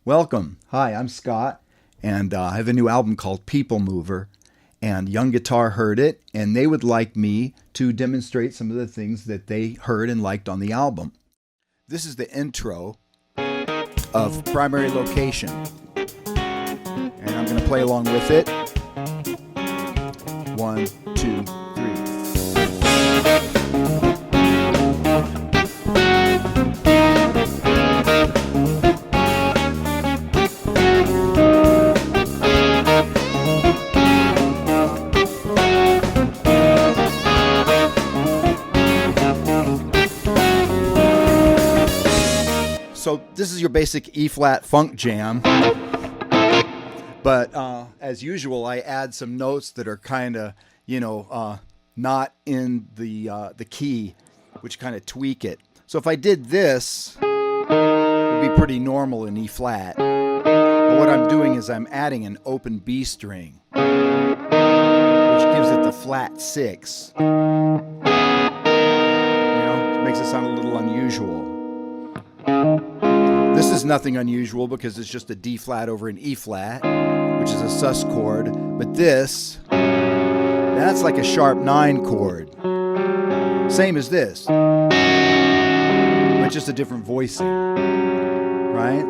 Welcome. Hi, I'm Scott, and I have a new album called People Mover, and Young Guitar heard it, and they would like me to demonstrate some of the things that they heard and liked on the album. This is the intro of Primary Location, and I'm going to play along with it. 1, 2, 3. So this is your basic E-flat funk jam, but as usual, I add some notes that are kind of, not in the key, which kind of tweak it. So if I did this, it would be pretty normal in E-flat. But what I'm doing is I'm adding an open B string, which gives it the flat 6. It makes it sound a little unusual. This is nothing unusual because it's just a D flat over an E flat, which is a sus chord. But this, that's like a sharp 9 chord. Same as this, but just a different voicing, right?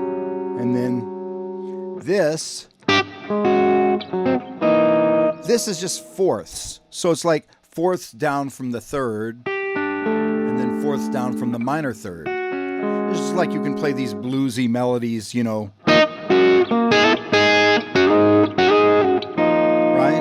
And then this is just fourths. So it's like fourths down from the third, and then fourths down from the minor third. It's just like you can play these bluesy melodies, Right?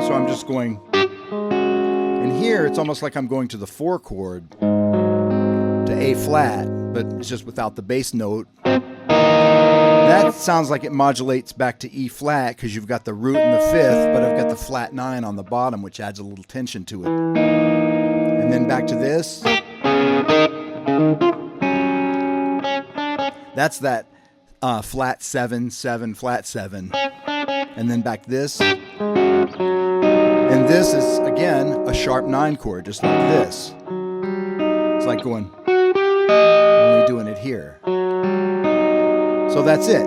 So I'm just going, and here it's almost like I'm going to the 4 chord, to A flat, but it's just without the bass note. That sounds like it modulates back to E flat because you've got the root in the 5th, but I've got the flat 9 on the bottom, which adds a little tension to it. And then back to this. That's that flat 7, 7, flat 7. And then back this. And this is, again, a sharp 9 chord, just like this. It's like going, only doing it here. So that's it.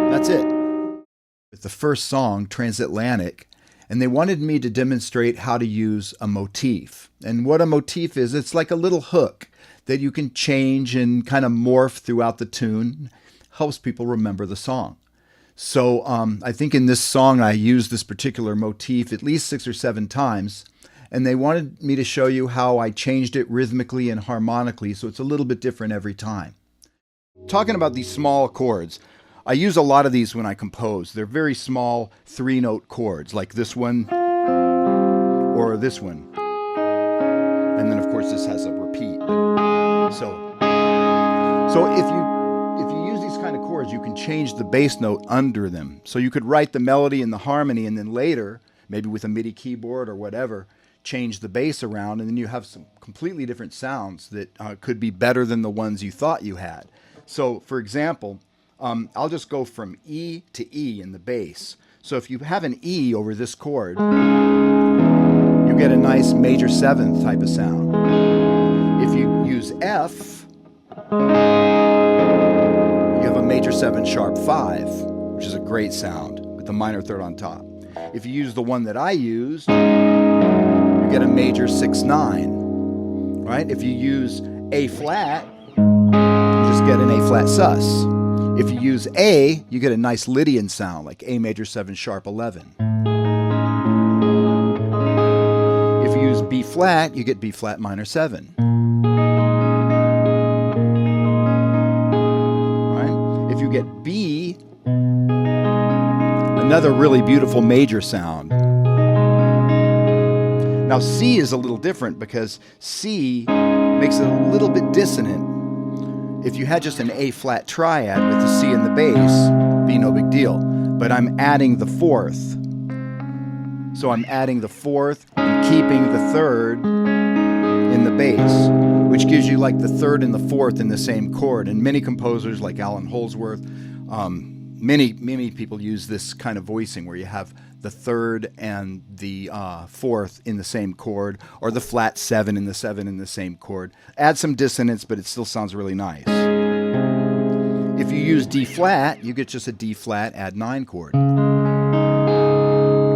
That's it. The first song, Transatlantic, and they wanted me to demonstrate how to use a motif. And what a motif is, it's like a little hook that you can change and kind of morph throughout the tune. Helps people remember the song. So I think in this song I used this particular motif at least 6 or 7 times, and they wanted me to show you how I changed it rhythmically and harmonically, so it's a little bit different every time. Talking about these small chords, I use a lot of these when I compose. They're very small 3-note chords, like this one or this one. And then, of course, this has a repeat. So if you use these kind of chords, you can change the bass note under them. So you could write the melody and the harmony, and then later, maybe with a MIDI keyboard or whatever, change the bass around, and then you have some completely different sounds that could be better than the ones you thought you had. So, for example, I'll just go from E to E in the bass. So if you have an E over this chord, you get a nice major 7th type of sound. If you use F, you have a major 7 sharp 5, which is a great sound with the minor 3rd on top. If you use the one that I used, you get a major 6-9, right? If you use A flat, you just get an A flat sus. If you use A, you get a nice Lydian sound, like A major 7 sharp 11. If you use B flat, you get B flat minor 7. Right? If you get B, another really beautiful major sound. Now C is a little different because C makes it a little bit dissonant. If you had just an A flat triad with the C in the bass, it'd be no big deal. But I'm adding the 4th. So I'm adding the 4th and keeping the 3rd in the bass, which gives you like the 3rd and the 4th in the same chord. And many composers like Alan Holdsworth, many people use this kind of voicing where you have the third and the fourth in the same chord, or the flat 7 and the 7 in the same chord. Add some dissonance, but it still sounds really nice. If you use D flat, you get just a D flat add 9 chord.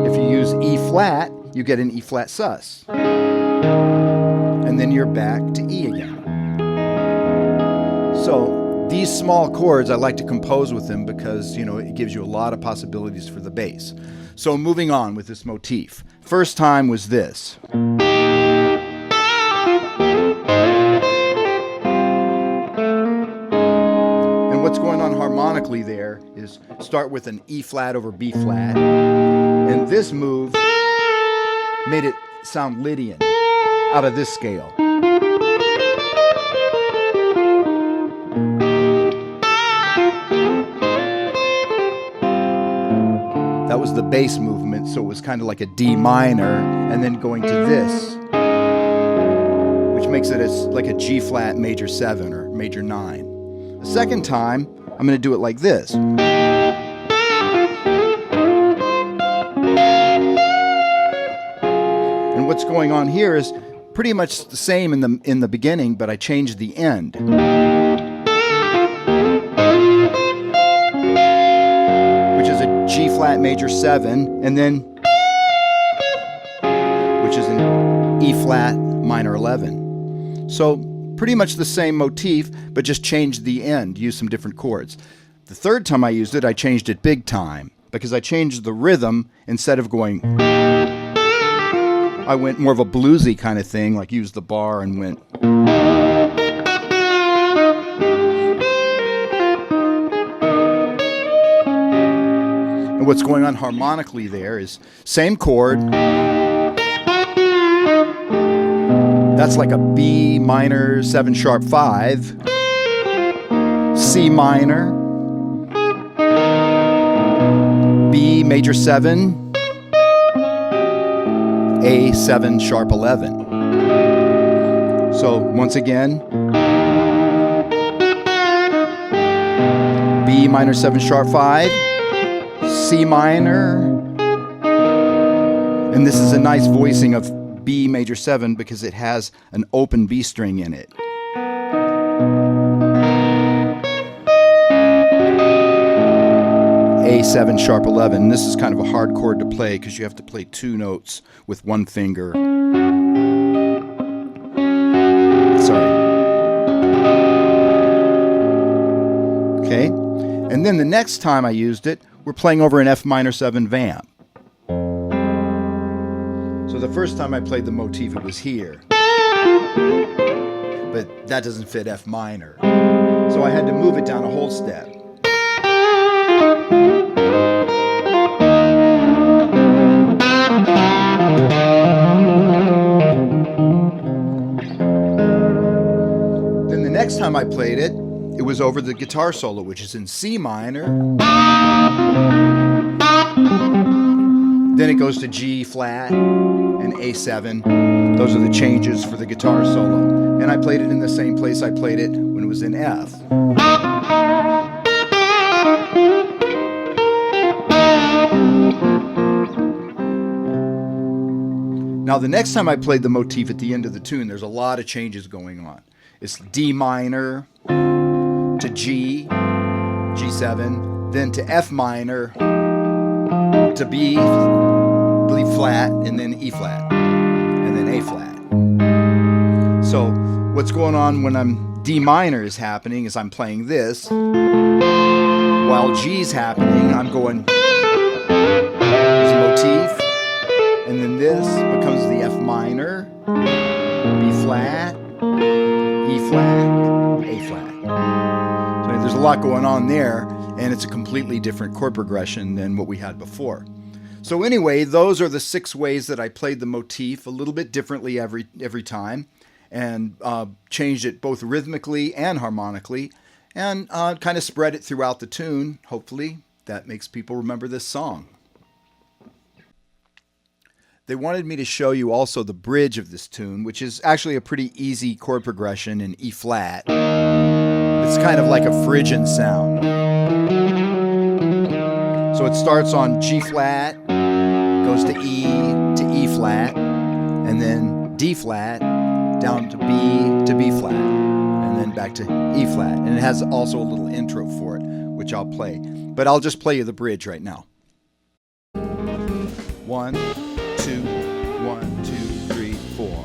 If you use E flat, you get an E flat sus. And then you're back to E again. So these small chords, I like to compose with them because, it gives you a lot of possibilities for the bass. So moving on with this motif. First time was this. And what's going on harmonically there is start with an E flat over B flat. And this move made it sound Lydian out of this scale. That was the bass movement, so it was kind of like a D minor, and then going to this, which makes it like a G flat major 7 or major 9. The second time, I'm going to do it like this. And what's going on here is pretty much the same in the beginning, but I changed the end. Which is a G flat major 7, and then which is an E flat minor 11. So pretty much the same motif, but just changed the end, used some different chords. The third time I used it, I changed it big time, because I changed the rhythm. Instead of going, I went more of a bluesy kind of thing, like used the bar and went. And what's going on harmonically there is same chord. That's like a B minor 7 sharp 5, C minor, B major 7, A 7 sharp 11. So once again, B minor 7 sharp 5, C minor, and this is a nice voicing of B major 7 because it has an open B string in it. A 7 sharp 11. This is kind of a hard chord to play because you have to play 2 notes with 1 finger. Sorry. Okay. And then the next time I used it, we're playing over an F minor 7 vamp. So the first time I played the motif, it was here. But that doesn't fit F minor. So I had to move it down a whole step. Then the next time I played it, it was over the guitar solo, which is in C minor. Then it goes to G flat and A7. Those are the changes for the guitar solo. And I played it in the same place I played it when it was in F. Now the next time I played the motif at the end of the tune, there's a lot of changes going on. It's D minor to G, G7, then to F minor, to B flat, and then E flat, and then A flat. So what's going on when D minor is happening is I'm playing this, while G's happening, I'm going as a motif, and then this becomes the F minor, B flat, E flat, A flat. So there's a lot going on there, and it's a completely different chord progression than what we had before. So anyway, those are the 6 ways that I played the motif a little bit differently every time, and changed it both rhythmically and harmonically, and kind of spread it throughout the tune. Hopefully that makes people remember this song. They wanted me to show you also the bridge of this tune, which is actually a pretty easy chord progression in E flat. It's kind of like a Phrygian sound. So it starts on G flat, goes to E flat, and then D flat, down to B flat, and then back to E flat. And it has also a little intro for it, which I'll play. But I'll just play you the bridge right now. 1, 2, 1, 2, 3, 4.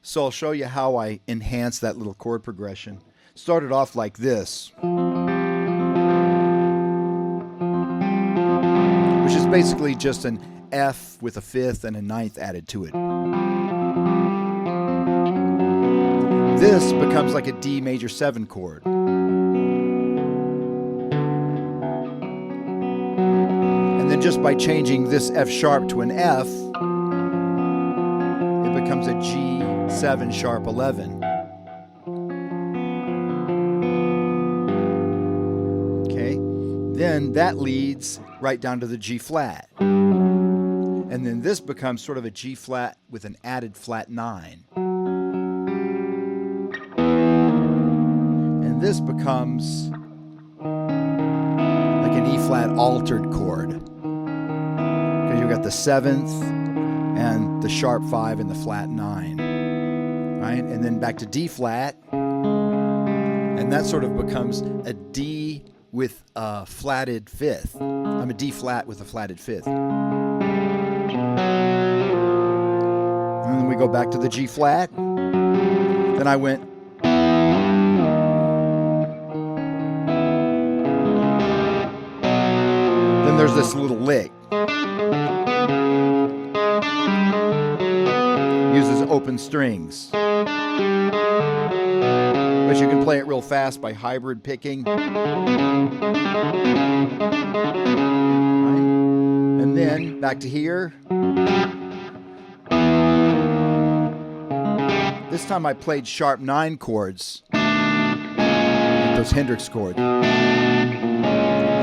So I'll show you how I enhance that little chord progression. Started off like this, which is basically just an F with a fifth and a ninth added to it. This becomes like a D major 7 chord. And then just by changing this F sharp to an F, it becomes a G7 sharp 11. Okay, then that leads right down to the G flat. And then this becomes sort of a G flat with an added flat 9. And this becomes like an E flat altered chord. Because you've got the 7th and the sharp 5 and the flat 9. Right? And then back to D flat. And that sort of becomes a D with a flatted 5th. I'm a D flat with a flatted 5th. And then we go back to the G flat. Then I went. Then there's this little lick. Uses open strings. But you can play it real fast by hybrid picking. Right? And then back to here. This time I played sharp 9 chords. Those Hendrix chords.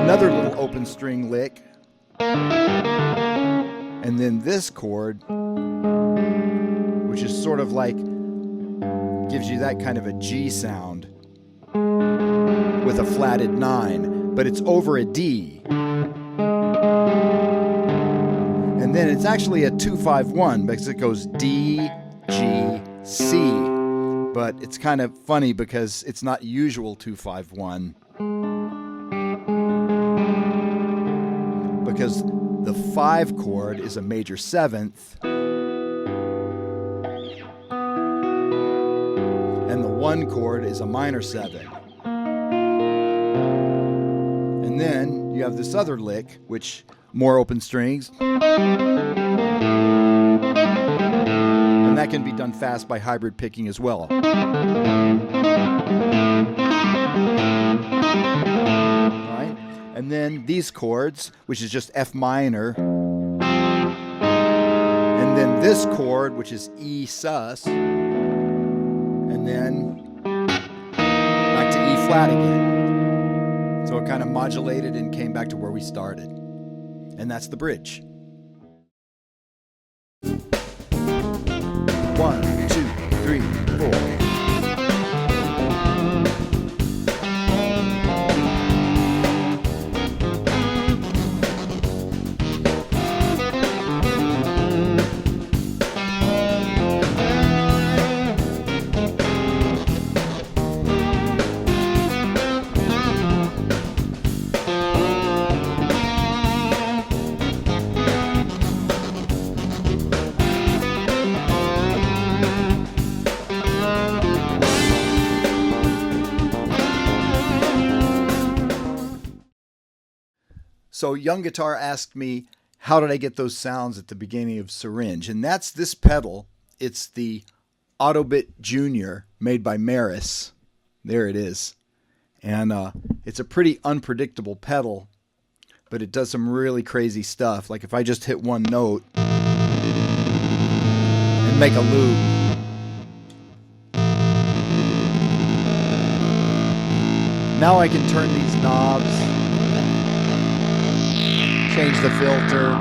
Another little open string lick. And then this chord, which is sort of like, gives you that kind of a G sound with a flatted 9, but it's over a D. And then it's actually a 2-5-1 because it goes D, G, C. But it's kind of funny because it's not usual 2-5-1. Because the 5 chord is a major 7th. And the 1 chord is a minor 7. And then you have this other lick, which more open strings. And that can be done fast by hybrid picking as well. Right? And then these chords, which is just F minor. And then this chord, which is E sus. And then back to E flat again. So it kind of modulated and came back to where we started. And that's the bridge. 1, 2, 3, 4. So Young Guitar asked me, how did I get those sounds at the beginning of Syringe? And that's this pedal. It's the Autobit Junior made by Maris. There it is. And it's a pretty unpredictable pedal, but it does some really crazy stuff. Like if I just hit one note and make a loop. Now I can turn these knobs, change the filter.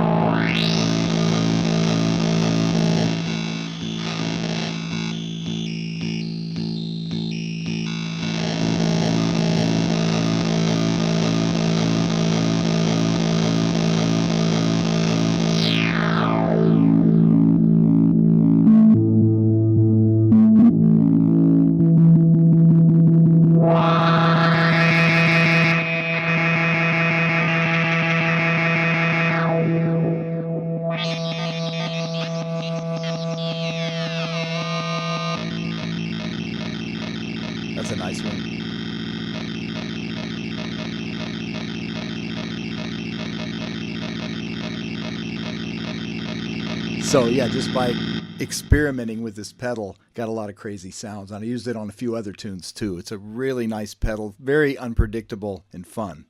That's a nice one. So yeah, just by experimenting with this pedal, got a lot of crazy sounds. And I used it on a few other tunes too. It's a really nice pedal, very unpredictable and fun.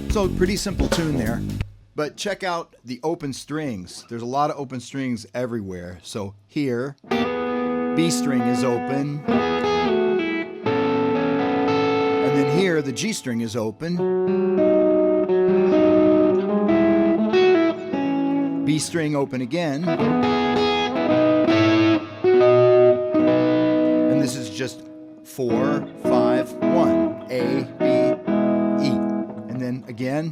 So pretty simple tune there, but check out the open strings. There's a lot of open strings everywhere. So here, B string is open, and then here the G string is open, B string open again, and this is just 4, 5, 1, A, B, E. And then again.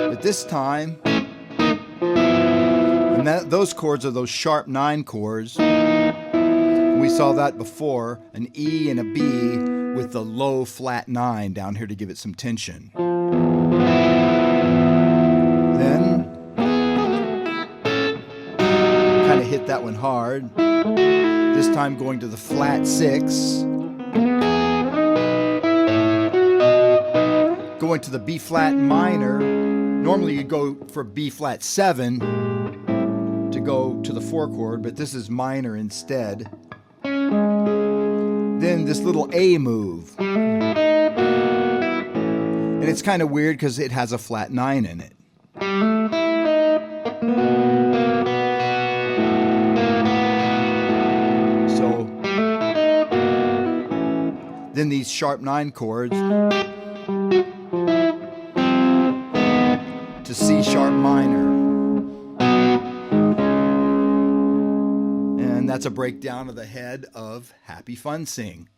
But this time, and those chords are those sharp 9 chords. We saw that before, an E and a B with the low flat 9 down here to give it some tension. Then, kind of hit that one hard. This time going to the flat 6, going to the B flat minor. Normally you'd go for B flat 7 to go to the 4 chord, but this is minor instead. Then this little A move, and it's kind of weird because it has a flat 9 in it. Then these sharp 9 chords to C sharp minor. And that's a breakdown of the head of Happy Fun Sing.